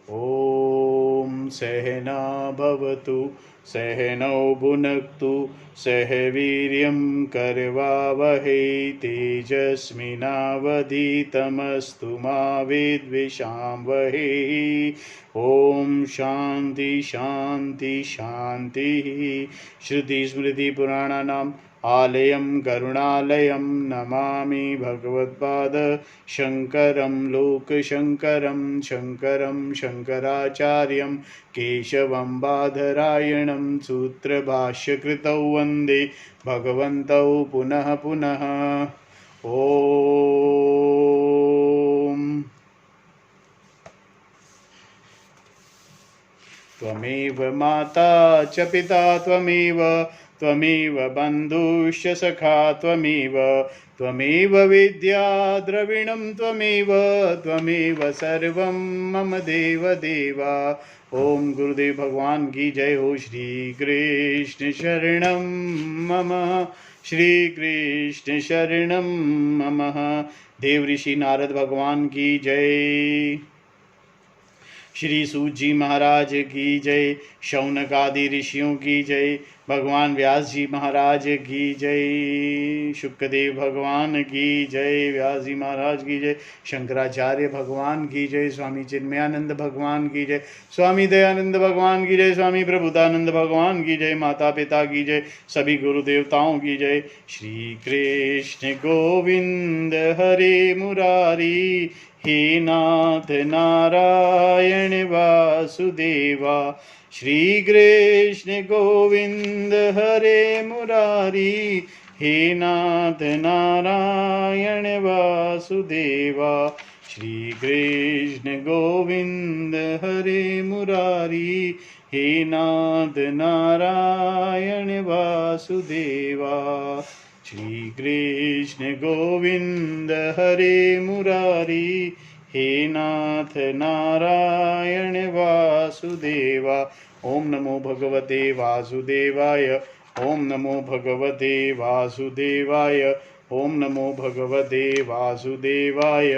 ॐ सहना भवतु सहनौ भुनक्तु सह वीर्यं करवावहै तेजस्विनावधीतमस्तु मा विद्विषावहै। ॐ शान्ति शान्ति शान्तिः। श्रुतिस्मृतिपुराणानाम् आलयं करुणालयं नमामि भगवत्पाद शङ्करं लोकशङ्करं शङ्करं शङ्कराचार्यं केशवं बादरायणं सूत्रभाष्यकृतौ वन्दे भगवन्तौ पुनः पुनः। ॐ त्वमेव माता च पिता त्वमेव बन्धुश्च सखा त्वमेव विद्या द्रविणं त्वमेव सर्वं मम देव देवा। ओम गुरुदेव भगवान की जय हो। श्री कृष्ण शरणं मम श्री कृष्ण शरणं मम। देव ऋषि नारद भगवान की जय। श्री सूत जी महाराज की जय। शौनक आदि ऋषियों की जय। भगवान व्यास जी महाराज की जय। शुकदेव भगवान की जय। व्यास जी महाराज की जय। शंकराचार्य भगवान की जय। स्वामी चिन्मयानंद भगवान की जय। स्वामी दयानंद भगवान की जय। स्वामी प्रभुदानंद भगवान की जय। माता पिता की जय। सभी गुरु देवताओं की जय। श्री कृष्ण गोविंद हरे मुरारी हे नाथ नारायण वासुदेवा। श्री कृष्ण गोविंद हरे मुरारी हे नाथ नारायण वासुदेवा। श्री कृष्ण गोविंद हरे मुरारी हे नाथ नारायण वासुदेवा। श्री कृष्ण गोविंद हरे मुरारी हे नाथ नारायण वासुदेवा। ओम नमो भगवते वासुदेवाय। ओम नमो भगवते वासुदेवाय। ओम नमो भगवते वासुदेवाय।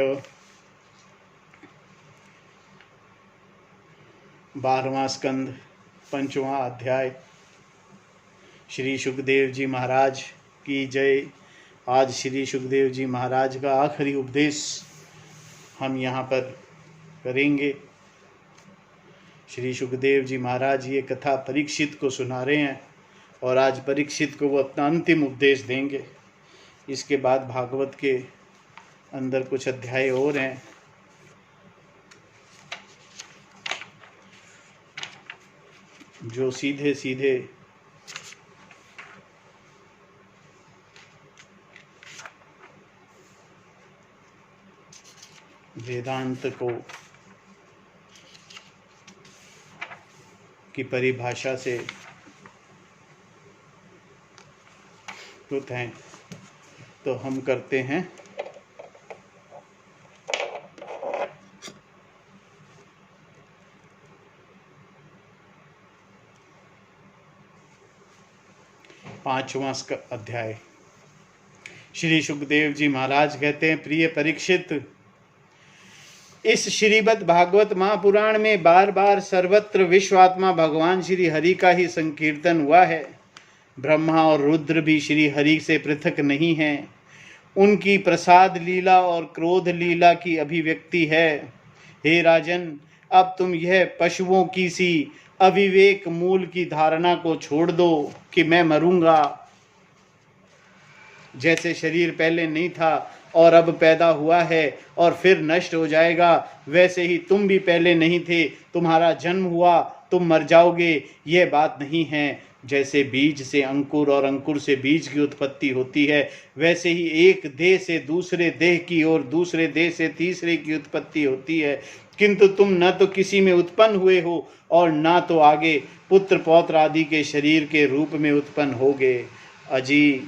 12वां स्कंद 5वां अध्याय। श्री सुखदेव जी महाराज की जय। आज श्री सुखदेव जी महाराज का आखिरी उपदेश हम यहाँ पर करेंगे। श्री सुखदेव जी महाराज ये कथा परीक्षित को सुना रहे हैं और आज परीक्षित को वो अपना अंतिम उपदेश देंगे। इसके बाद भागवत के अंदर कुछ अध्याय और हैं। जो सीधे सीधे वेदांत को की परिभाषा से कृत हैं, तो हम करते हैं पांचवां अध्याय। श्री सुखदेव जी महाराज कहते हैं, प्रिय परीक्षित, इस श्रीमद् भागवत महापुराण में बार बार सर्वत्र विश्वात्मा भगवान श्री हरि का ही संकीर्तन हुआ है। ब्रह्मा और रुद्र भी श्री हरि से पृथक नहीं हैं। उनकी प्रसाद लीला और क्रोध लीला की अभिव्यक्ति है। हे राजन, अब तुम यह पशुओं की सी अविवेक मूल की धारणा को छोड़ दो कि मैं मरूंगा। जैसे शरीर पहले नहीं था और अब पैदा हुआ है और फिर नष्ट हो जाएगा, वैसे ही तुम भी पहले नहीं थे, तुम्हारा जन्म हुआ, तुम मर जाओगे। यह बात नहीं है। जैसे बीज से अंकुर और अंकुर से बीज की उत्पत्ति होती है, वैसे ही एक देह से दूसरे देह की और दूसरे देह से तीसरे की उत्पत्ति होती है। किंतु तुम न तो किसी में उत्पन्न हुए हो और न तो आगे पुत्र पौत्र आदि के शरीर के रूप में उत्पन्न होगे। अजी,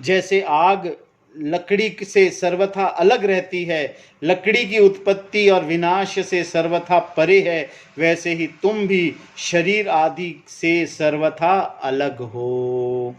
जैसे आग लकड़ी से सर्वथा अलग रहती है, लकड़ी की उत्पत्ति और विनाश से सर्वथा परे है, वैसे ही तुम भी शरीर आदि से सर्वथा अलग हो।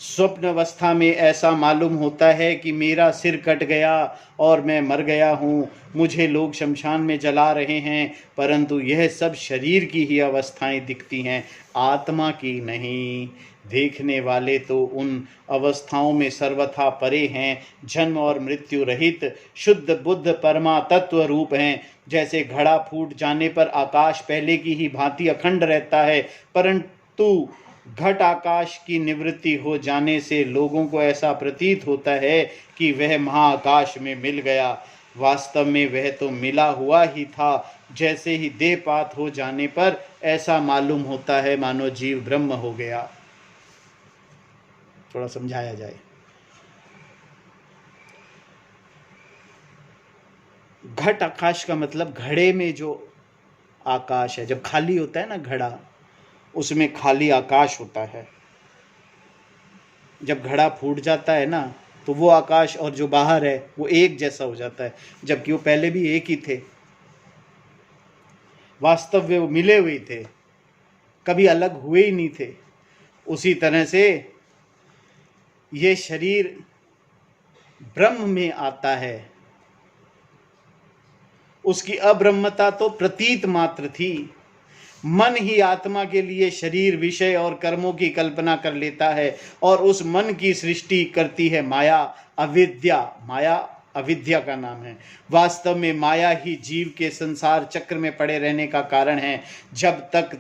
स्वप्न अवस्था में ऐसा मालूम होता है कि मेरा सिर कट गया और मैं मर गया हूँ, मुझे लोग शमशान में जला रहे हैं, परंतु यह सब शरीर की ही अवस्थाएं दिखती हैं, आत्मा की नहीं। देखने वाले तो उन अवस्थाओं में सर्वथा परे हैं, जन्म और मृत्यु रहित शुद्ध बुद्ध परमा तत्व रूप हैं। जैसे घड़ा फूट जाने पर आकाश पहले की ही भांति अखंड रहता है, परंतु घट आकाश की निवृत्ति हो जाने से लोगों को ऐसा प्रतीत होता है कि वह महाआकाश में मिल गया। वास्तव में वह तो मिला हुआ ही था। जैसे ही देहपात हो जाने पर ऐसा मालूम होता है मानो जीव ब्रह्म हो गया। थोड़ा समझाया जाए। घट आकाश का मतलब घड़े में जो आकाश है, जब खाली होता है ना घड़ा, उसमें खाली आकाश होता है। जब घड़ा फूट जाता है ना, तो वो आकाश और जो बाहर है वो एक जैसा हो जाता है, जबकि वो पहले भी एक ही थे। वास्तव में वो मिले हुए थे, कभी अलग हुए ही नहीं थे। उसी तरह से ये शरीर ब्रह्म में आता है। उसकी अब्रह्मता तो प्रतीत मात्र थी। मन ही आत्मा के लिए शरीर, विषय और कर्मों की कल्पना कर लेता है, और उस मन की सृष्टि करती है माया, अविद्या। माया अविद्या का नाम है। वास्तव में माया ही जीव के संसार चक्र में पड़े रहने का कारण है। जब तक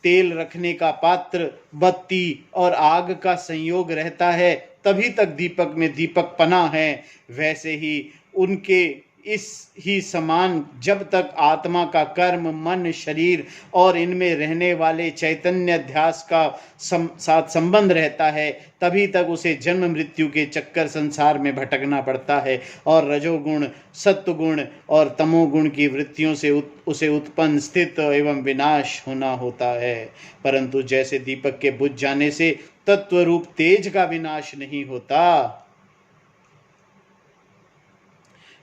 तेल रखने का पात्र, बत्ती और आग का संयोग रहता है, तभी तक दीपक में दीपक पना है। वैसे ही उनके इस ही समान जब तक आत्मा का कर्म, मन, शरीर और इनमें रहने वाले चैतन्य ध्यास का साथ संबंध रहता है, तभी तक उसे जन्म मृत्यु के चक्कर संसार में भटकना पड़ता है, और रजोगुण, सत्वगुण और तमोगुण की वृत्तियों से उसे उत्पन्न, स्थित एवं विनाश होना होता है। परंतु जैसे दीपक के बुझ जाने से तत्व रूप तेज का विनाश नहीं होता,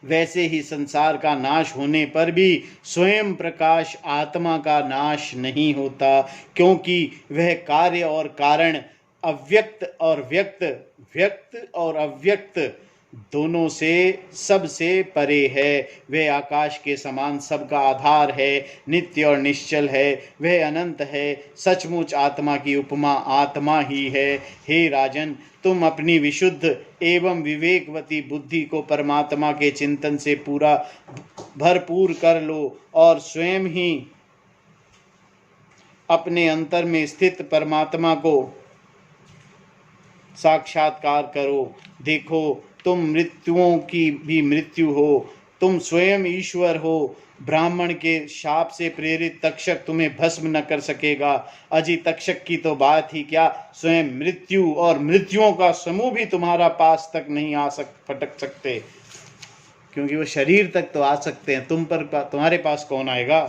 वैसे ही संसार का नाश होने पर भी स्वयं प्रकाश आत्मा का नाश नहीं होता, क्योंकि वह कार्य और कारण, अव्यक्त और व्यक्त, व्यक्त और अव्यक्त दोनों से सबसे परे है। वह आकाश के समान सबका आधार है, नित्य और निश्चल है, वह अनंत है। सचमुच आत्मा की उपमा आत्मा ही है। हे राजन, तुम अपनी विशुद्ध एवं विवेकवती बुद्धि को परमात्मा के चिंतन से पूरा भरपूर कर लो, और स्वयं ही अपने अंतर में स्थित परमात्मा को साक्षात्कार करो। देखो, तुम मृत्युओं की भी मृत्यु हो, तुम स्वयं ईश्वर हो। ब्राह्मण के शाप से प्रेरित तक्षक तुम्हें भस्म न कर सकेगा। अजी तक्षक की तो बात ही क्या, स्वयं मृत्यु और मृत्युओं का समूह भी तुम्हारा पास तक नहीं फटक सकते, क्योंकि वो शरीर तक तो आ सकते हैं, तुम्हारे पास कौन आएगा।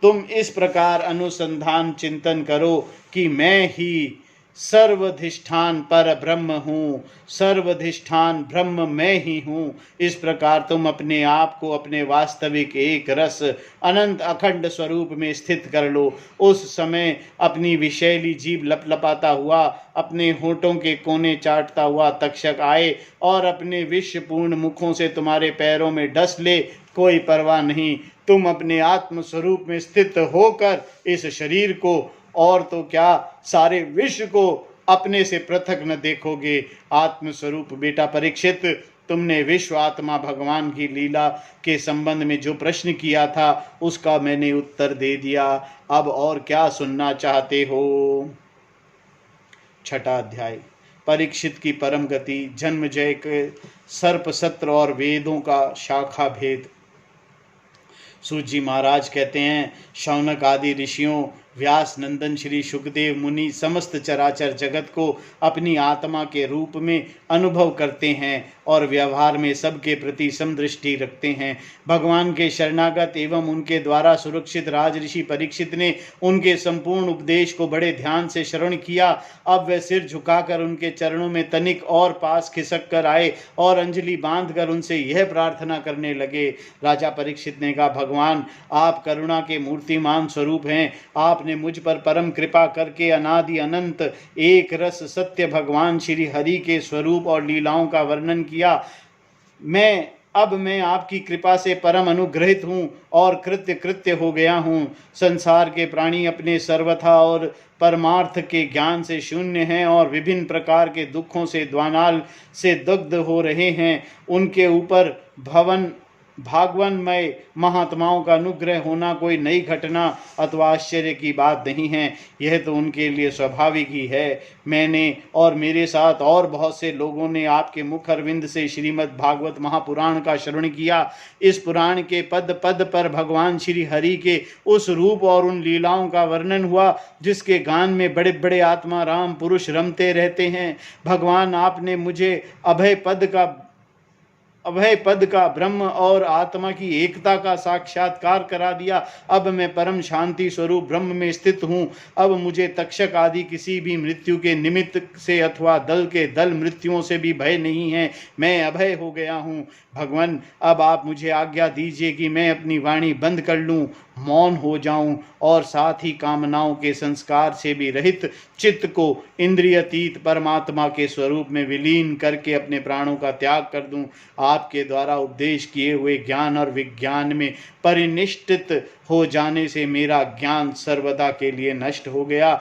तुम इस प्रकार अनुसंधान चिंतन करो कि मैं ही सर्वधिष्ठान पर ब्रह्म हूँ, सर्वधिष्ठान ब्रह्म मैं ही हूँ। इस प्रकार तुम अपने आप को अपने वास्तविक एक रस अनंत अखंड स्वरूप में स्थित कर लो। उस समय अपनी विषैली जीभ लपलपाता हुआ, अपने होठों के कोने चाटता हुआ तक्षक आए और अपने विषपूर्ण मुखों से तुम्हारे पैरों में डस ले, कोई परवाह नहीं। तुम अपने आत्म स्वरूप में स्थित होकर इस शरीर को, और तो क्या सारे विश्व को अपने से पृथक न देखोगे। आत्म स्वरूप बेटा परीक्षित, तुमने विश्व आत्मा भगवान की लीला के संबंध में जो प्रश्न किया था, उसका मैंने उत्तर दे दिया। अब और क्या सुनना चाहते हो। छठा अध्याय, परीक्षित की परम गति, जन्म जय के सर्प सत्र और वेदों का शाखा भेद। सूत जी महाराज कहते हैं, शौनक आदि ऋषियों, व्यास नंदन, श्री सुखदेव मुनि समस्त चराचर जगत को अपनी आत्मा के रूप में अनुभव करते हैं और व्यवहार में सबके प्रति समदृष्टि रखते हैं। भगवान के शरणागत एवं उनके द्वारा सुरक्षित राजऋषि परीक्षित ने उनके संपूर्ण उपदेश को बड़े ध्यान से श्रवण किया। अब वे सिर झुकाकर उनके चरणों में तनिक और पास खिसक कर आए और अंजलि बांधकर उनसे यह प्रार्थना करने लगे। राजा परीक्षित ने कहा, भगवान, आप करुणा के मूर्तिमान स्वरूप हैं। आप आपने मुझ पर परम कृपा करके अनादि अनंत एक रस सत्य भगवान श्री हरि के स्वरूप और लीलाओं का वर्णन किया। मैं आपकी कृपा से परम अनुग्रहित हूँ और कृत्य कृत्य हो गया हूँ। संसार के प्राणी अपने सर्वथा और परमार्थ के ज्ञान से शून्य हैं और विभिन्न प्रकार के दुखों से द्वानाल से दग्ध हो रहे हैं। उनके ऊपर भागवनमय महात्माओं का अनुग्रह होना कोई नई घटना अथवा आश्चर्य की बात नहीं है, यह तो उनके लिए स्वाभाविक ही है। मैंने और मेरे साथ और बहुत से लोगों ने आपके मुख अरविंद से श्रीमद् भागवत महापुराण का श्रवण किया। इस पुराण के पद पद पर भगवान श्री हरि के उस रूप और उन लीलाओं का वर्णन हुआ जिसके गान में बड़े बड़े आत्मा राम पुरुष रमते रहते हैं। भगवान आपने मुझे अभय पद का ब्रह्म और आत्मा की एकता का साक्षात्कार करा दिया। अब मैं परम शांति स्वरूप ब्रह्म में स्थित हूँ। अब मुझे तक्षक आदि किसी भी मृत्यु के निमित्त से अथवा दल के दल मृत्युओं से भी भय नहीं है। मैं अभय हो गया हूँ। भगवान, अब आप मुझे आज्ञा दीजिए कि मैं अपनी वाणी बंद कर लूँ, मौन हो जाऊं और साथ ही कामनाओं के संस्कार से भी रहित चित्त को इंद्रियतीत परमात्मा के स्वरूप में विलीन करके अपने प्राणों का त्याग कर दूं। आपके द्वारा उपदेश किए हुए ज्ञान और विज्ञान में परिनिष्ठित हो जाने से मेरा ज्ञान सर्वदा के लिए नष्ट हो गया।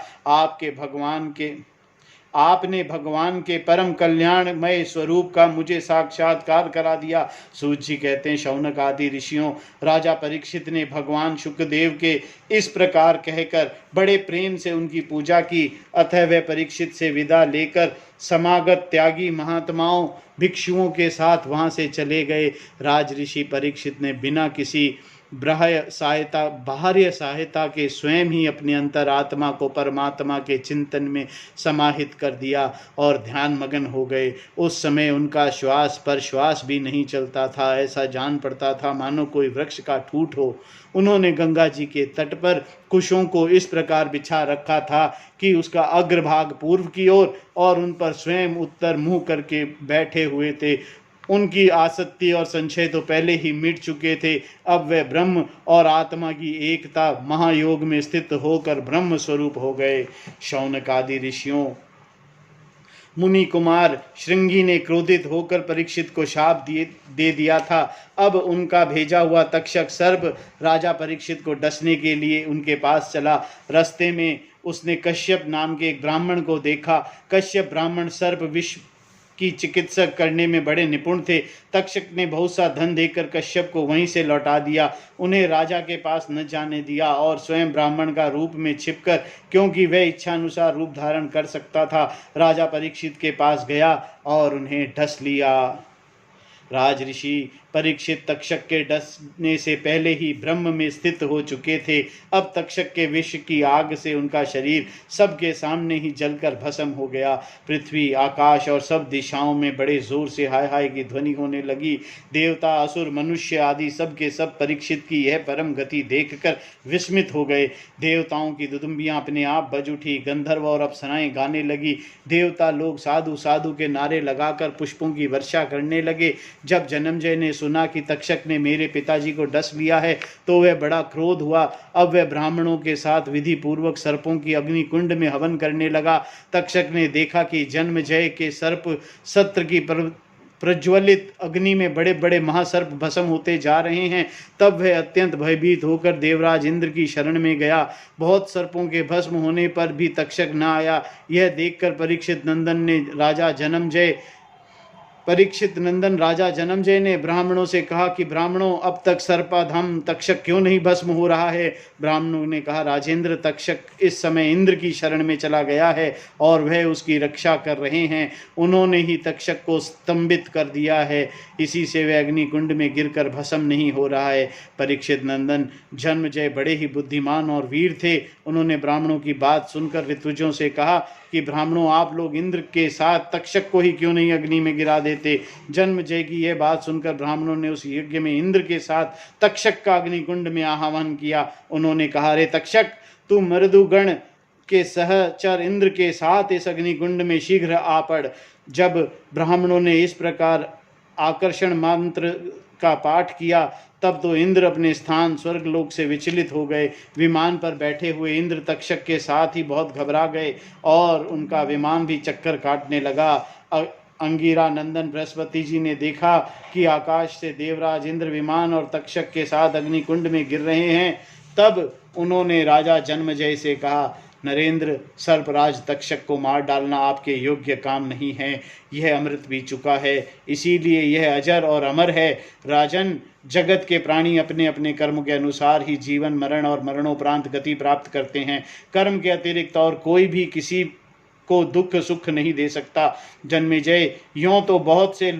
आपने भगवान के परम कल्याणमय स्वरूप का मुझे साक्षात्कार करा दिया। सूत जी कहते हैं, शौनक आदि ऋषियों, राजा परीक्षित ने भगवान शुकदेव के इस प्रकार कहकर बड़े प्रेम से उनकी पूजा की। अतः वे परीक्षित से विदा लेकर समागत त्यागी महात्माओं भिक्षुओं के साथ वहां से चले गए। राज ऋषि परीक्षित ने बिना किसी बाह्य सहायता के स्वयं ही अपने अंतरात्मा को परमात्मा के चिंतन में समाहित कर दिया और ध्यान मग्न हो गए। उस समय उनका श्वास पर श्वास भी नहीं चलता था। ऐसा जान पड़ता था मानो कोई वृक्ष का ठूंठ हो। उन्होंने गंगा जी के तट पर कुशों को इस प्रकार बिछा रखा था कि उसका अग्रभाग पूर्व की ओर और उन पर स्वयं उत्तर मुंह करके बैठे हुए थे। उनकी आसक्ति और संशय तो पहले ही मिट चुके थे। अब वे ब्रह्म और आत्मा की एकता महायोग में स्थित होकर ब्रह्म स्वरूप हो गए। शौनक आदि ऋषियों, मुनि कुमार श्रृंगी ने क्रोधित होकर परीक्षित को शाप दे दिया था। अब उनका भेजा हुआ तक्षक सर्प राजा परीक्षित को डसने के लिए उनके पास चला। रास्ते में उसने कश्यप नाम के एक ब्राह्मण को देखा। कश्यप ब्राह्मण सर्प विष की चिकित्सा करने में बड़े निपुण थे। तक्षक ने बहुत सा धन देकर कश्यप को वहीं से लौटा दिया। उन्हें राजा के पास न जाने दिया और स्वयं ब्राह्मण का रूप में छिपकर, क्योंककि वह इच्छानुसार रूप धारण कर सकता था, राजा परीक्षित के पास गया और उन्हें डस लिया। राज ऋषि परीक्षित तक्षक के डसने से पहले ही ब्रह्म में स्थित हो चुके थे। अब तक्षक के विष की आग से उनका शरीर सबके सामने ही जलकर भस्म हो गया। पृथ्वी, आकाश और सब दिशाओं में बड़े जोर से हाय हाय की ध्वनि होने लगी। देवता, असुर, मनुष्य आदि सब के सब परीक्षित की यह परम गति देखकर विस्मित हो गए। देवताओं की दुदुम्बियां अपने आप बज उठी। गंधर्व और अप्सराएं गाने लगी। देवता लोग साधु साधु के नारे लगाकर पुष्पों की वर्षा करने लगे। जब जन्मजय ने सुना कि तक्षक ने मेरे पिताजी को डस लिया है तो वह बड़ा क्रोध हुआ। अब वह ब्राह्मणों के साथ विधि पूर्वक सर्पों की अग्नि कुंड में हवन करने लगा। तक्षक ने देखा कि जन्मजय के सर्प सत्र की प्रज्वलित अग्नि में बड़े बड़े महासर्प भस्म होते जा रहे हैं। तब वह अत्यंत भयभीत होकर देवराज इंद्र की शरण में गया। बहुत सर्पों के भस्म होने पर भी तक्षक न आया। यह देखकर परीक्षित नंदन राजा जन्मजय ने ब्राह्मणों से कहा कि ब्राह्मणों, अब तक सर्पाधाम तक्षक क्यों नहीं भस्म हो रहा है? ब्राह्मणों ने कहा, राजेंद्र, तक्षक इस समय इंद्र की शरण में चला गया है और वह उसकी रक्षा कर रहे हैं। उन्होंने ही तक्षक को स्तंभित कर दिया है, इसी से वह अग्निकुंड में गिरकर भस्म नहीं हो रहा है। परीक्षित नंदन जन्मजय बड़े ही बुद्धिमान और वीर थे। उन्होंने ब्राह्मणों की बात सुनकर ऋत्विजों से कहा कि ब्राह्मणों, आप लोग इंद्र के साथ तक्षक को ही क्यों नहीं अग्नि में गिरा देते? जन्मजय की यह बात सुनकर ब्राह्मणों ने उस यज्ञ में इंद्र के साथ तक्षक का अग्निकुंड में आह्वान किया। उन्होंने कहा, रे तक्षक, तू मृदुगण के सहचर इंद्र के साथ इस अग्निकुंड में शीघ्र आ पड़। जब ब्राह्मणों ने इस प्रकार आकर्षण मंत्र का पाठ किया तब तो इंद्र अपने स्थान स्वर्गलोक से विचलित हो गए। विमान पर बैठे हुए इंद्र तक्षक के साथ ही बहुत घबरा गए और उनका विमान भी चक्कर काटने लगा। अंगिरा नंदन बृहस्पति जी ने देखा कि आकाश से देवराज इंद्र विमान और तक्षक के साथ अग्निकुंड में गिर रहे हैं। तब उन्होंने राजा जन्मजय से कहा, नरेंद्र, सर्पराज तक्षक को मार डालना आपके योग्य काम नहीं है। यह अमृत पी चुका है, इसीलिए यह अजर और अमर है। राजन, जगत के प्राणी अपने अपने कर्म के अनुसार ही जीवन, मरण और मरणोपरांत गति प्राप्त करते हैं। कर्म के अतिरिक्त और कोई भी किसी को दुख सुख नहीं दे सकता। जन्मेजय, यों तो बहुत से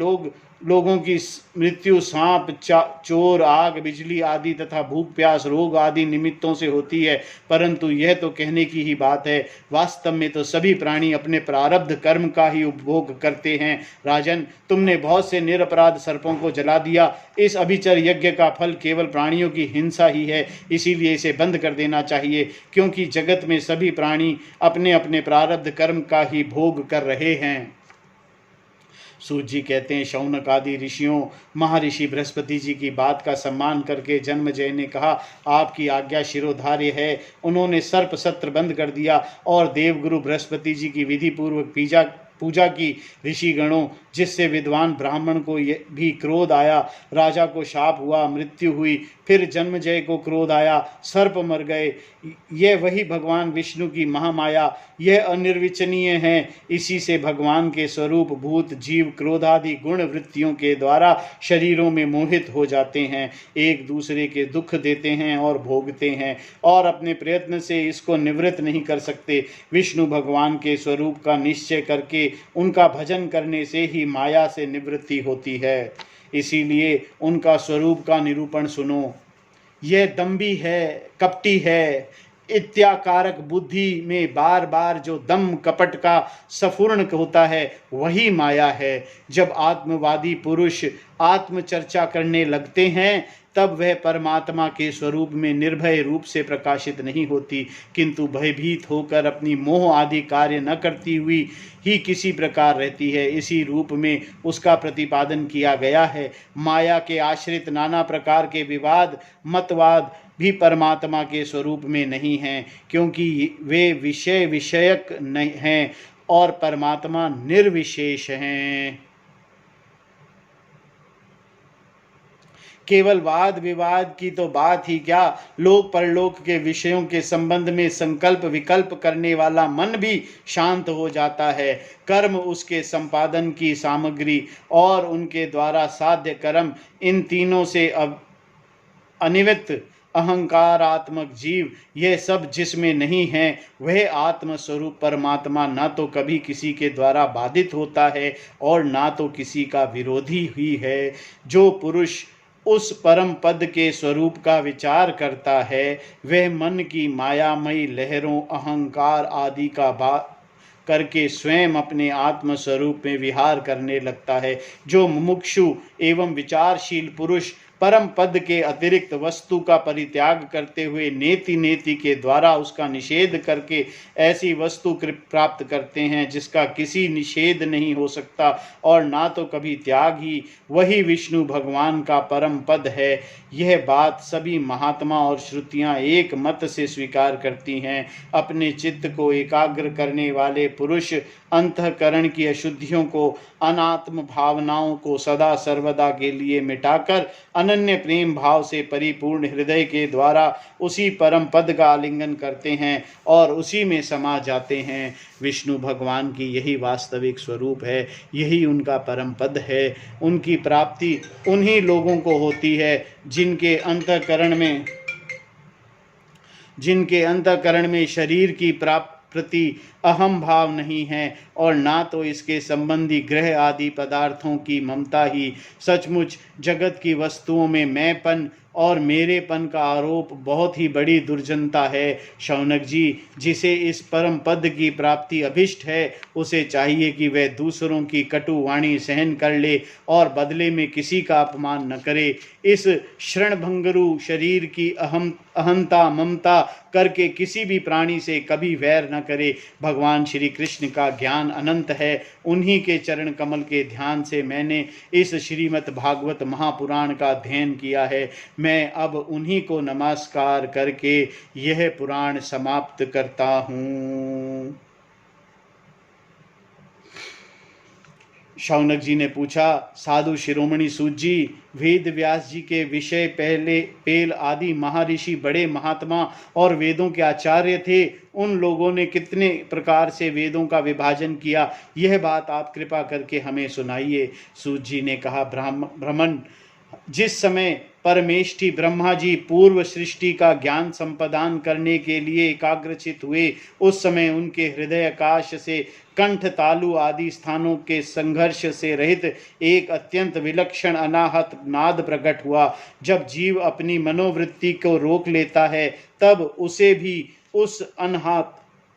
लोगों की मृत्यु सांप, चोर, आग, बिजली आदि तथा भूख प्यास, रोग आदि निमित्तों से होती है, परंतु यह तो कहने की ही बात है। वास्तव में तो सभी प्राणी अपने प्रारब्ध कर्म का ही उपभोग करते हैं। राजन, तुमने बहुत से निरपराध सर्पों को जला दिया। इस अभिचर यज्ञ का फल केवल प्राणियों की हिंसा ही है, इसीलिए इसे बंद कर देना चाहिए, क्योंकि जगत में सभी प्राणी अपने अपने प्रारब्ध कर्म का ही भोग कर रहे हैं। सूत जी कहते हैं, शौनक आदि ऋषियों महर्षि बृहस्पति जी की बात का सम्मान करके जन्मजय ने कहा, आपकी आज्ञा शिरोधार्य है। उन्होंने सर्प सत्र बंद कर दिया और देवगुरु बृहस्पति जी की विधि पूर्वक पूजा की। ऋषिगणों, जिससे विद्वान ब्राह्मण को भी क्रोध आया, राजा को शाप हुआ, मृत्यु हुई, फिर जन्मजय को क्रोध आया, सर्प मर गए। यह वही भगवान विष्णु की महामाया, यह अनिर्वचनीय है। इसी से भगवान के स्वरूप भूत जीव क्रोधादि गुण वृत्तियों के द्वारा शरीरों में मोहित हो जाते हैं, एक दूसरे के दुख देते हैं और भोगते हैं, और अपने प्रयत्न से इसको निवृत्त नहीं कर सकते। विष्णु भगवान के स्वरूप का निश्चय करके उनका भजन करने से ही माया से निवृत्ति होती है। इसीलिए उनका स्वरूप का निरूपण सुनो। यह दम्भी है, कपटी है, इत्याकारक बुद्धि में बार बार जो दम कपट का सफूर्ण होता है वही माया है। जब आत्मवादी पुरुष आत्मचर्चा करने लगते हैं तब वह परमात्मा के स्वरूप में निर्भय रूप से प्रकाशित नहीं होती, किंतु भयभीत होकर अपनी मोह आदि कार्य न करती हुई ही किसी प्रकार रहती है। इसी रूप में उसका प्रतिपादन किया गया है। माया के आश्रित नाना प्रकार के विवाद मतवाद भी परमात्मा के स्वरूप में नहीं हैं, क्योंकि वे विषयक नहीं हैं और परमात्मा निर्विशेष हैं। केवल वाद विवाद की तो बात ही क्या, लोक परलोक के विषयों के संबंध में संकल्प विकल्प करने वाला मन भी शांत हो जाता है। कर्म उसके संपादन की सामग्री और उनके द्वारा साध्य कर्म, इन तीनों से अनिवित अहंकारात्मक जीव, यह सब जिसमें नहीं है वह आत्म स्वरूप परमात्मा न तो कभी किसी के द्वारा बाधित होता है और ना तो किसी का विरोधी ही है। जो पुरुष उस परम पद के स्वरूप का विचार करता है वह मन की मायामयी लहरों अहंकार आदि का करके स्वयं अपने आत्म स्वरूप में विहार करने लगता है। जो मुमुक्षु एवं विचारशील पुरुष परम पद के अतिरिक्त वस्तु का परित्याग करते हुए नेति नेति के द्वारा उसका निषेध करके ऐसी वस्तु प्राप्त करते हैं जिसका किसी निषेध नहीं हो सकता और ना तो कभी त्याग ही, वही विष्णु भगवान का परम पद है। यह बात सभी महात्मा और श्रुतियां एक मत से स्वीकार करती हैं। अपने चित्त को एकाग्र करने वाले पुरुष अंतःकरण की अशुद्धियों को, अनात्म भावनाओं को सदा सर्वदा के लिए मिटाकर अनन्य प्रेम भाव से परिपूर्ण हृदय के द्वारा उसी परम पद का आलिंगन करते हैं और उसी में समा जाते हैं। विष्णु भगवान की यही वास्तविक स्वरूप है, यही उनका परम पद है। उनकी प्राप्ति उन्हीं लोगों को होती है जिनके अंतःकरण में शरीर की प्रति अहम भाव नहीं है और ना तो इसके संबंधी ग्रह आदि पदार्थों की ममता ही। सचमुच जगत की वस्तुओं में मैंपन और मेरेपन का आरोप बहुत ही बड़ी दुर्जनता है। शौनक जी, जिसे इस परम पद की प्राप्ति अभिष्ट है, उसे चाहिए कि वह दूसरों की कटु वाणी सहन कर ले और बदले में किसी का अपमान न करे। इस क्षणभंगुर शरीर की अहंता ममता करके किसी भी प्राणी से कभी वैर न करे। भगवान श्री कृष्ण का ज्ञान अनंत है। उन्हीं के चरण कमल के ध्यान से मैंने इस श्रीमद् भागवत महापुराण का अध्ययन किया है। मैं अब उन्हीं को नमस्कार करके यह पुराण समाप्त करता हूँ। शौनक जी ने पूछा, साधु शिरोमणि सूत जी, वेद व्यास जी के विषय पहले पेल आदि महर्षि बड़े महात्मा और वेदों के आचार्य थे। उन लोगों ने कितने प्रकार से वेदों का विभाजन किया, यह बात आप कृपा करके हमें सुनाइए। सूत जी ने कहा, ब्राह्मण, जिस समय परमेष्ठी ब्रह्मा जी पूर्व सृष्टि का ज्ञान संपादन करने के लिए एकाग्रचित हुए, उस समय उनके हृदय आकाश से कंठ तालु आदि स्थानों के संघर्ष से रहित एक अत्यंत विलक्षण अनाहत नाद प्रकट हुआ। जब जीव अपनी मनोवृत्ति को रोक लेता है, तब उसे भी उस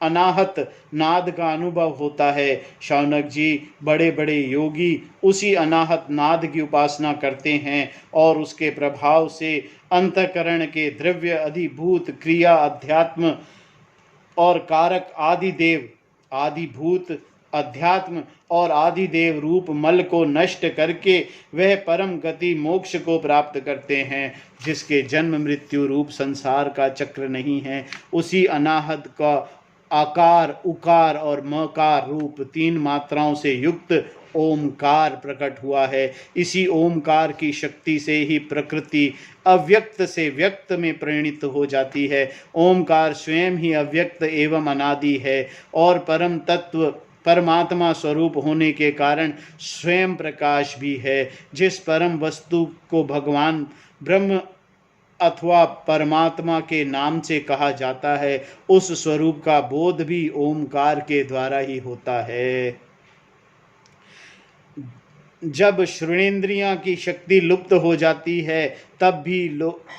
अनाहत नाद का अनुभव होता है। शौनक जी, बड़े बड़े योगी उसी अनाहत नाद की उपासना करते हैं और उसके प्रभाव से अंतःकरण के द्रव्य अधिभूत क्रिया अध्यात्म और कारक आदिभूत अध्यात्म और आदिदेव रूप मल को नष्ट करके वह परम गति मोक्ष को प्राप्त करते हैं, जिसके जन्म मृत्यु रूप संसार का चक्र नहीं है। उसी अनाहत का आकार, उकार और मकार रूप 3 मात्राओं से युक्त ओमकार प्रकट हुआ है। इसी ओमकार की शक्ति से ही प्रकृति अव्यक्त से व्यक्त में परिणित हो जाती है। ओमकार स्वयं ही अव्यक्त एवं अनादि है और परम तत्व परमात्मा स्वरूप होने के कारण स्वयं प्रकाश भी है। जिस परम वस्तु को भगवान ब्रह्म अथवा परमात्मा के नाम से कहा जाता है, उस स्वरूप का बोध भी ओमकार के द्वारा ही होता है। जब श्रोणेन्द्रियां की शक्ति लुप्त हो जाती है, तब भी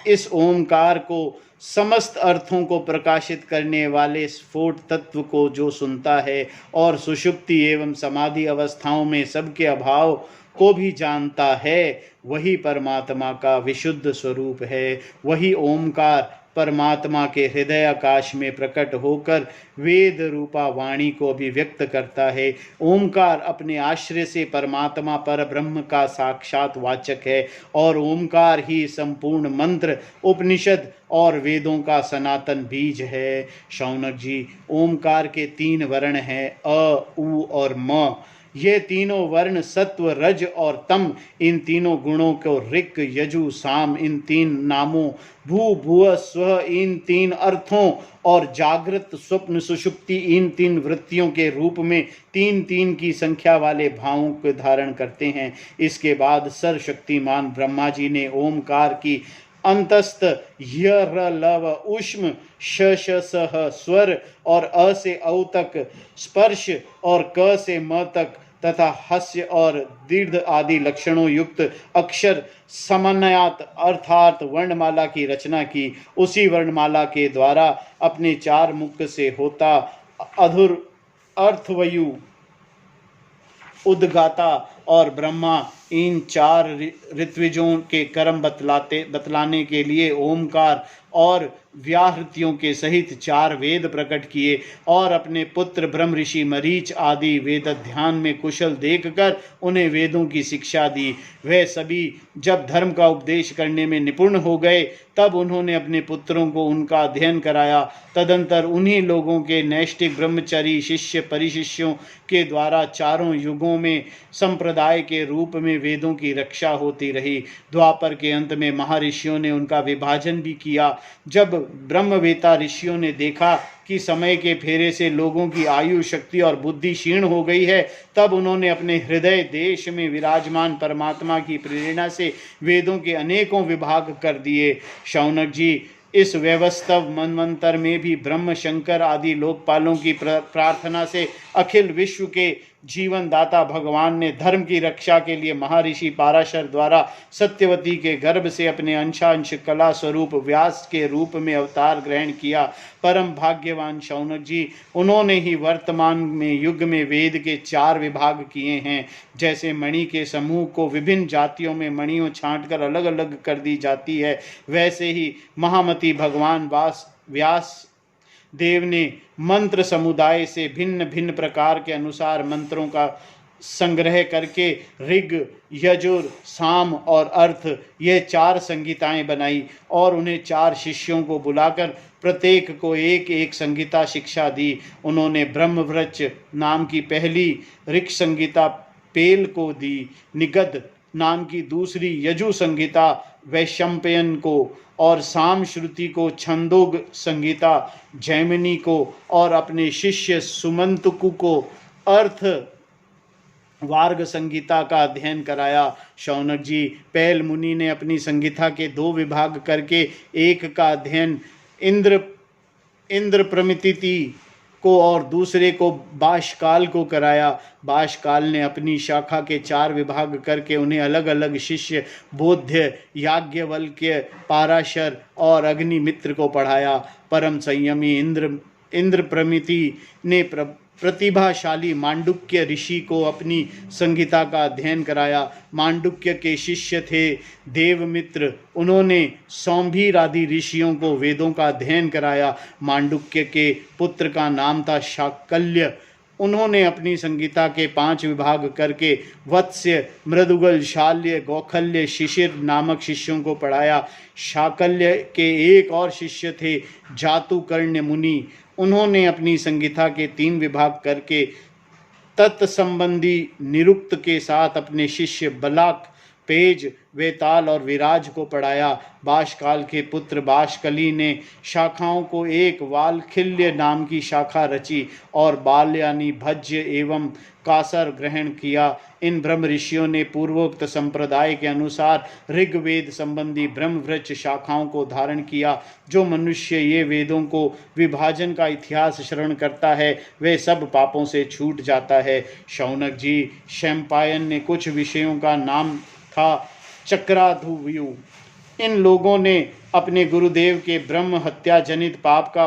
इस ओमकार को समस्त अर्थों को प्रकाशित करने वाले स्फोट तत्व को जो सुनता है और सुषुप्ति एवं समाधि अवस्थाओं में सबके अभाव को भी जानता है, वही परमात्मा का विशुद्ध स्वरूप है। वही ओमकार परमात्मा के हृदय आकाश में प्रकट होकर वेद रूपा वाणी को भी व्यक्त करता है। ओमकार अपने आश्रय से परमात्मा पर ब्रह्म का साक्षात वाचक है और ओमकार ही संपूर्ण मंत्र, उपनिषद और वेदों का सनातन बीज है। शौनक जी, ओमकार के 3 वर्ण हैं, अ, उ और म। ये तीनों वर्ण सत्व, रज और तम, इन तीनों गुणों को ऋक, यजु, साम, इन 3 नामों, भू, भुव, स्व, इन 3 अर्थों और जागृत, स्वप्न, सुषुप्ति, इन 3 वृत्तियों के रूप में 3-3 की संख्या वाले भावों को धारण करते हैं। इसके बाद सर्वशक्तिमान ब्रह्मा जी ने ओमकार की अंतस्थ य लव उष्म श सह स्वर और अ से औ तक स्पर्श और क से म तक तथा हस्य और दीर्घ आदि लक्षणों युक्त अक्षर समन्वयात अर्थात वर्णमाला की रचना की। उसी वर्णमाला के द्वारा अपने 4 मुख से होता अधुर, अर्थवयु, उद्गाता और ब्रह्मा, इन 4 ऋत्विजों के कर्म बतलाने के लिए ओमकार और व्याहृतियों के सहित 4 वेद प्रकट किए और अपने पुत्र ब्रह्म ऋषि मरीच आदि वेद ध्यान में कुशल देखकर उन्हें वेदों की शिक्षा दी। वह सभी जब धर्म का उपदेश करने में निपुण हो गए, तब उन्होंने अपने पुत्रों को उनका अध्ययन कराया। तदंतर उन्हीं लोगों के नैष्ठिक ब्रह्मचारी शिष्य परिशिष्यों के द्वारा 4 युगों में संप्रदाय के रूप में वेदों की रक्षा होती रही। द्वापर के अंत में महर्षियों ने उनका विभाजन भी किया। जब ब्रह्मवेता ऋषियों ने देखा कि समय के फेरे से लोगों की आयु, शक्ति और बुद्धि क्षीण हो गई है, तब उन्होंने अपने हृदय देश में विराजमान परमात्मा की प्रेरणा से वेदों के अनेकों विभाग कर दिए। शौनक जी, इस वैवस्वत मनवंतर में भी ब्रह्म, शंकर आदि लोकपालों की प्रार्थना से अखिल विश्व के जीवन दाता भगवान ने धर्म की रक्षा के लिए महर्षि पाराशर द्वारा सत्यवती के गर्भ से अपने अंशांश कला स्वरूप व्यास के रूप में अवतार ग्रहण किया। परम भाग्यवान शौनक जी, उन्होंने ही वर्तमान में युग में वेद के 4 विभाग किए हैं। जैसे मणि के समूह को विभिन्न जातियों में मणियों छांटकर अलग अलग कर दी जाती है, वैसे ही महामती भगवान व्यास देव ने मंत्र समुदाय से भिन्न भिन्न प्रकार के अनुसार मंत्रों का संग्रह करके ऋग, यजुर, साम और अर्थ ये 4 संहिताएं बनाई और उन्हें 4 शिष्यों को बुलाकर प्रत्येक को एक एक संहिता शिक्षा दी। उन्होंने ब्रह्मवृक्ष नाम की पहली ऋग संहिता पेल को दी, निगद नाम की दूसरी यजु संहिता वैशंपायन को और साम श्रुति को छंदोग संहिता जैमिनी को और अपने शिष्य सुमंतकु को अर्थ वार्ग संहिता का अध्ययन कराया। शौनक जी, पैल मुनि ने अपनी संहिता के 2 विभाग करके एक का अध्ययन इंद्र प्रमिति को और दूसरे को बाशकाल को कराया। बाशकाल ने अपनी शाखा के 4 विभाग करके उन्हें अलग अलग शिष्य बोध्य, याज्ञवल्क्य, पाराशर और अग्निमित्र को पढ़ाया। परम संयमी इंद्र प्रमिति ने प्रतिभाशाली मांडुक्य ऋषि को अपनी संहिता का अध्ययन कराया। मांडुक्य के शिष्य थे देवमित्र, उन्होंने सौंभीर आदि ऋषियों को वेदों का अध्ययन कराया। मांडुक्य के पुत्र का नाम था शाकल्य, उन्होंने अपनी संहिता के 5 विभाग करके वत्स्य, मृदुगल, शाल्य, गौखल्य, शिशिर नामक शिष्यों को पढ़ाया। शाकल्य के एक और शिष्य थे जातुकर्ण्य मुनि, उन्होंने अपनी संहिता के 3 विभाग करके तत्संबंधी निरुक्त के साथ अपने शिष्य बलाक, पेज, वेताल और विराज को पढ़ाया। बाशकाल के पुत्र बाशकली ने शाखाओं को एक वालखिल्य नाम की शाखा रची और बाल यानी भज्य एवं कासर ग्रहण किया। इन ब्रह्म ऋषियों ने पूर्वोक्त संप्रदाय के अनुसार ऋग्वेद संबंधी ब्रह्मवृक्ष शाखाओं को धारण किया। जो मनुष्य ये वेदों को विभाजन का इतिहास श्रवण करता है वह सब पापों से छूट जाता है। शौनक जी, शैम्पायन ने कुछ विषयों का नाम था चक्राधुव्यू। इन लोगों ने अपने गुरुदेव के ब्रह्म हत्या जनित पाप का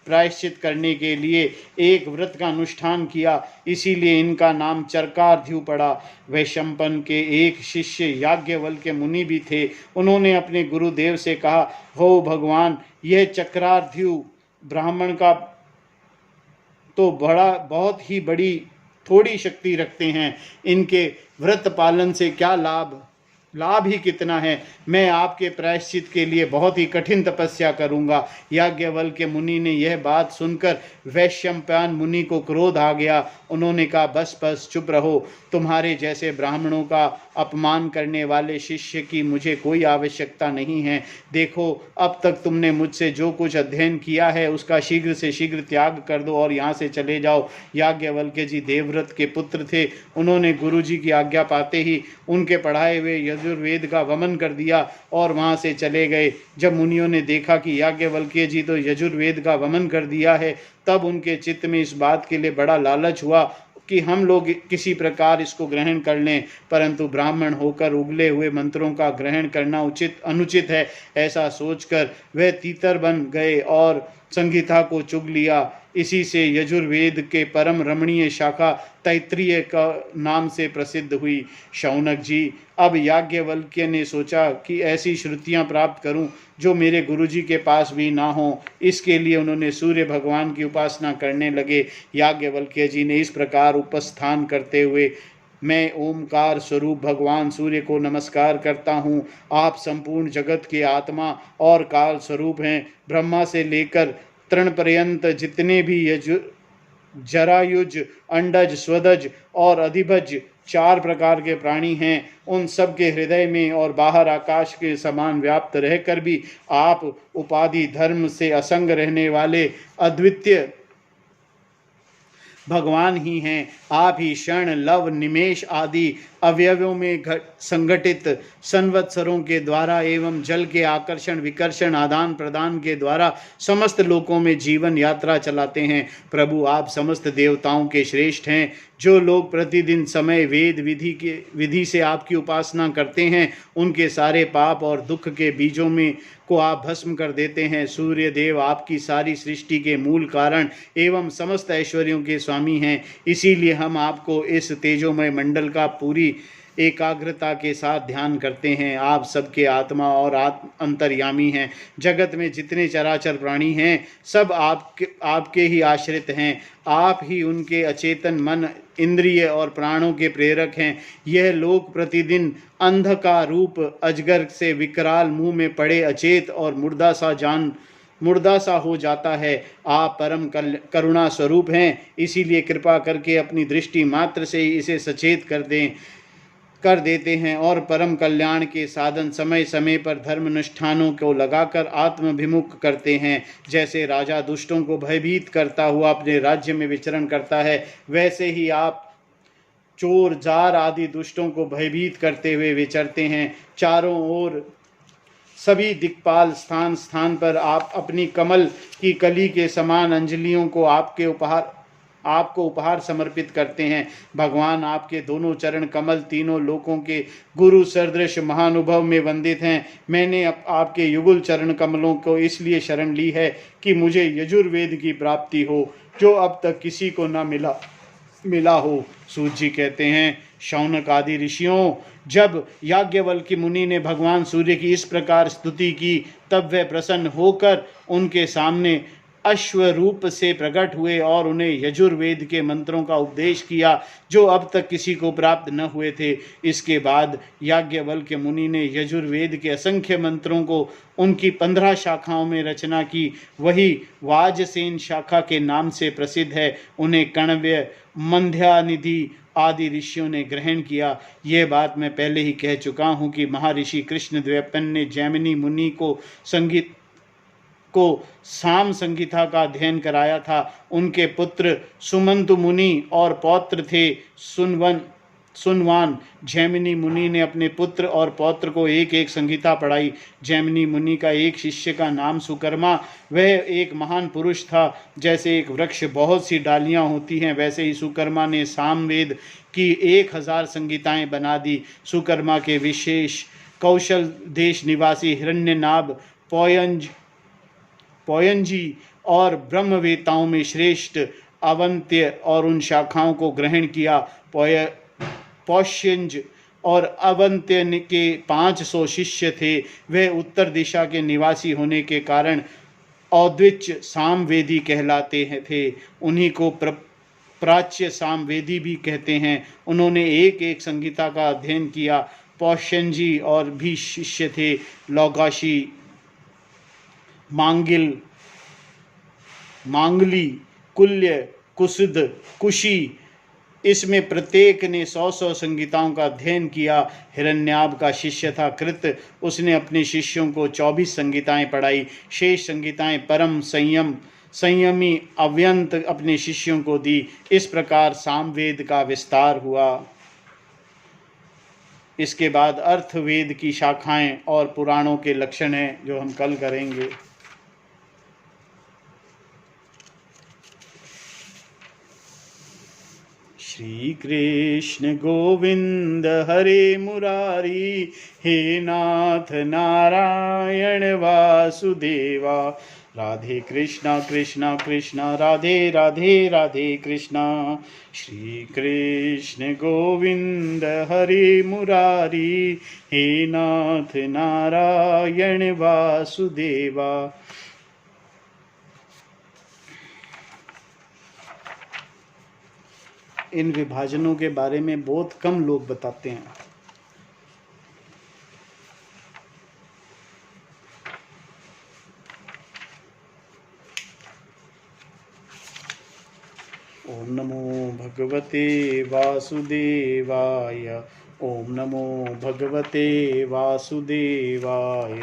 प्रायश्चित करने के लिए एक व्रत का अनुष्ठान किया, इसीलिए इनका नाम चरकार्ध्यु पड़ा। वैशंपन के एक शिष्य याज्ञवल्क्य मुनि भी थे। उन्होंने अपने गुरुदेव से कहा, हो भगवान, यह चक्रार्ध्यु ब्राह्मण का तो बहुत ही बड़ी थोड़ी शक्ति रखते हैं, इनके व्रत पालन से क्या लाभ ही कितना है। मैं आपके प्रायश्चित के लिए बहुत ही कठिन तपस्या करूंगा। याज्ञवल्क्य मुनि ने यह बात सुनकर वैशंपायन मुनि को क्रोध आ गया। उन्होंने कहा, बस चुप रहो, तुम्हारे जैसे ब्राह्मणों का अपमान करने वाले शिष्य की मुझे कोई आवश्यकता नहीं है। देखो, अब तक तुमने मुझसे जो कुछ अध्ययन किया है उसका शीघ्र से शीघ्र त्याग कर दो और यहाँ से चले जाओ। याज्ञवल्क्य जी देवव्रत के पुत्र थे। उन्होंने गुरु जी की आज्ञा पाते ही उनके पढ़ाए हुए यजुर्वेद का वमन कर दिया और वहाँ से चले गए। जब मुनियों ने देखा कि याज्ञवल्क्य जी तो यजुर्वेद का वमन कर दिया है, तब उनके चित्त में इस बात के लिए बड़ा लालच हुआ कि हम लोग किसी प्रकार इसको ग्रहण कर लें, परंतु ब्राह्मण होकर उगले हुए मंत्रों का ग्रहण करना अनुचित है। ऐसा सोचकर वह तीतर बन गए और संहिता को चुग लिया। इसी से यजुर्वेद के परम रमणीय शाखा तैत्तिरीय का नाम से प्रसिद्ध हुई। शौनक जी, अब याज्ञवल्क्य ने सोचा कि ऐसी श्रुतियां प्राप्त करूं जो मेरे गुरुजी के पास भी ना हो। इसके लिए उन्होंने सूर्य भगवान की उपासना करने लगे। याज्ञवल्क्य जी ने इस प्रकार उपस्थान करते हुए, मैं ओमकार स्वरूप भगवान सूर्य को नमस्कार करता हूँ। आप संपूर्ण जगत के आत्मा और काल स्वरूप हैं। ब्रह्मा से लेकर तृण पर्यंत जितने भी जरायुज, अंडज, स्वदज और अधिभज 4 प्रकार के प्राणी हैं, उन सब के हृदय में और बाहर आकाश के समान व्याप्त रहकर भी आप उपाधि धर्म से असंग रहने वाले अद्वितीय भगवान ही हैं। आप ही क्षण, लव, निमेष आदि अवयवों में संगठित संवत्सरों के द्वारा एवं जल के आकर्षण विकर्षण आदान प्रदान के द्वारा समस्त लोकों में जीवन यात्रा चलाते हैं। प्रभु, आप समस्त देवताओं के श्रेष्ठ हैं। जो लोग प्रतिदिन समय वेद विधि से आपकी उपासना करते हैं, उनके सारे पाप और दुख के बीजों में को आप भस्म कर देते हैं। सूर्य देव आपकी सारी सृष्टि के मूल कारण एवं समस्त ऐश्वर्यों के स्वामी हैं। इसीलिए हम आपको इस तेजोमय मंडल का पूरी एकाग्रता के साथ ध्यान करते हैं। आप सबके आत्मा और अंतर्यामी हैं। जगत में जितने चराचर प्राणी हैं, सब आपके ही आश्रित हैं। आप ही उनके अचेतन मन, इंद्रिय और प्राणों के प्रेरक हैं। यह लोक प्रतिदिन अंध का रूप अजगर से विकराल मुंह में पड़े अचेत और मुर्दा सा हो जाता है। आप परम करुणा स्वरूप हैं, इसीलिए कृपा करके अपनी दृष्टि मात्र से ही इसे सचेत कर देते हैं और परम कल्याण के साधन समय समय पर धर्म अनुष्ठानों को लगाकर आत्मभिमुख करते हैं। जैसे राजा दुष्टों को भयभीत करता हुआ अपने राज्य में विचरण करता है, वैसे ही आप चोर जार आदि दुष्टों को भयभीत करते हुए विचरते हैं। चारों ओर सभी दिक्पाल स्थान स्थान पर आप अपनी कमल की कली के समान अंजलियों को आपको उपहार समर्पित करते हैं। भगवान, आपके दोनों चरण कमल तीनों लोकों के गुरु सदृश महानुभव में वंदित हैं। मैंने आपके युगल चरण कमलों को इसलिए शरण ली है कि मुझे यजुर्वेद की प्राप्ति हो, जो अब तक किसी को न मिला हो। सूत जी कहते हैं, शौनक आदि ऋषियों, जब याज्ञवल्क्य मुनि ने भगवान सूर्य की इस प्रकार स्तुति की, तब वह प्रसन्न होकर उनके सामने अश्वरूप से प्रकट हुए और उन्हें यजुर्वेद के मंत्रों का उपदेश किया, जो अब तक किसी को प्राप्त न हुए थे। इसके बाद याज्ञवल्क्य मुनि ने यजुर्वेद के असंख्य मंत्रों को उनकी 15 शाखाओं में रचना की। वही वाजसेन शाखा के नाम से प्रसिद्ध है। उन्हें कण्व्य, मंध्यानिधि आदि ऋषियों ने ग्रहण किया। यह बात मैं पहले ही कह चुका हूँ कि महर्षि कृष्णद्वैपायन ने जैमिनी मुनि को साम संगीता का अध्ययन कराया था। उनके पुत्र सुमंतु मुनि और पौत्र थे सुनवान। जैमिनी मुनि ने अपने पुत्र और पौत्र को एक एक संगीता पढ़ाई। जैमिनी मुनि का एक शिष्य का नाम सुकर्मा, वह एक महान पुरुष था। जैसे एक वृक्ष बहुत सी डालियां होती हैं, वैसे ही सुकर्मा ने सामवेद की 1000 संगीताएं बना दी। सुकर्मा के विशेष कौशल देश निवासी हिरण्यनाभ, पौयंजी और ब्रह्मवेताओं में श्रेष्ठ अवंत्य और उन शाखाओं को ग्रहण किया। पौष्यंज और अवंत्य के 500 शिष्य थे। वे उत्तर दिशा के निवासी होने के कारण औद्विच सामवेदी कहलाते थे। उन्हीं को प्राच्य सामवेदी भी कहते हैं। उन्होंने एक एक संगीता का अध्ययन किया। पौष्यंजी और भी शिष्य थे, लौगाशी, मांगली, कुल्य, कुसुद, कुशी। इसमें प्रत्येक ने 100 संगीताओं का अध्ययन किया। हिरण्याब का शिष्य था कृत। उसने अपने शिष्यों को 24 संगीताएं पढ़ाई। शेष संगीताएं परम संयमी अव्यंत अपने शिष्यों को दी। इस प्रकार सामवेद का विस्तार हुआ। इसके बाद अर्थवेद की शाखाएं और पुराणों के लक्षण हैं, जो हम कल करेंगे। श्री कृष्ण गोविंद हरे मुरारी, हे नाथ नारायण वासुदेवा। राधे कृष्णा कृष्णा कृष्णा राधे राधे राधे कृष्णा। श्री कृष्ण गोविंद हरे मुरारी, हे नाथ नारायण वासुदेवा। इन विभाजनों के बारे में बहुत कम लोग बताते हैं। ओम नमो भगवते वासुदेवाय। ओम नमो भगवते वासुदेवाय।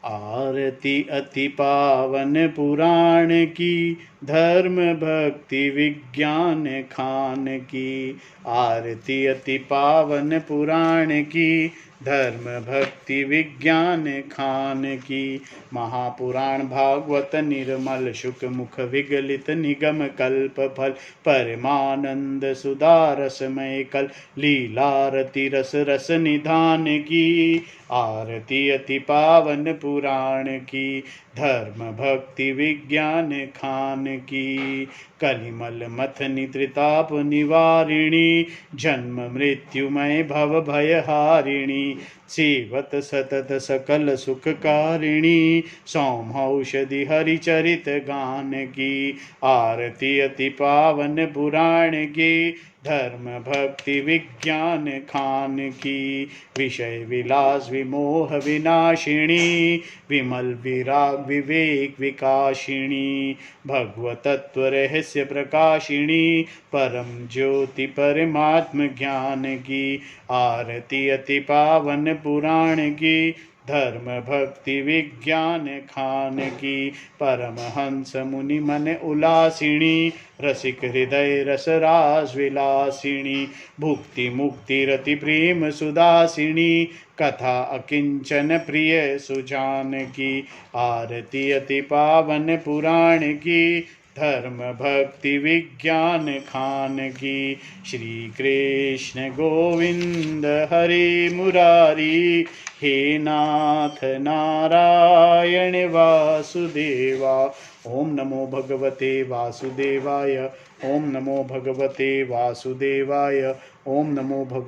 आरती अति पावन पुराण की, धर्म भक्ति विज्ञान खान की। आरती अति पावन पुराण की, धर्म भक्ति विज्ञान खान की। महापुराण भागवत निर्मल शुक मुख विगलित निगम कल्प फल, परमानंद सुधा रसमय कल, लीलारति रस रस निधान की। आरती अति पावन पुराण की, धर्म भक्ति विज्ञान खान की। कलिमल मथनि त्रिताप निवारिणी, जन्म मृत्युमय भव भयहारिणी। सेवत सतत सकल सुखकारिणी, सौम्यौषधि हरिचरित गान की। आरती अति पावन पुराण की, धर्म भक्ति विज्ञान खान की। विषय विलास विमोह विनाशिनी, विमल विराग विवेक विकाशिनी। भगवतत्व रहस्य प्रकाशिनी, परम ज्योति परमात्म ज्ञान की। आरती अति पावन पुराण की, धर्म भक्ति विज्ञान खान की। परमहंस मुनि मन उल्लासिनी, रसिक हृदय रस रास विलासिनी। भुक्ति मुक्ति रति प्रेम सुदासिनी, कथा अकिंचन प्रिय सुजान की। आरती अति पावन पुराण की, धर्म भक्ति विज्ञान खान की। श्री कृष्ण गोविंद हरे मुरारी, हे नाथ नारायण वासुदेवा। ओम नमो भगवते वासुदेवाय, ओम नमो भगवते वासुदेवाय, ओम नमो भगवते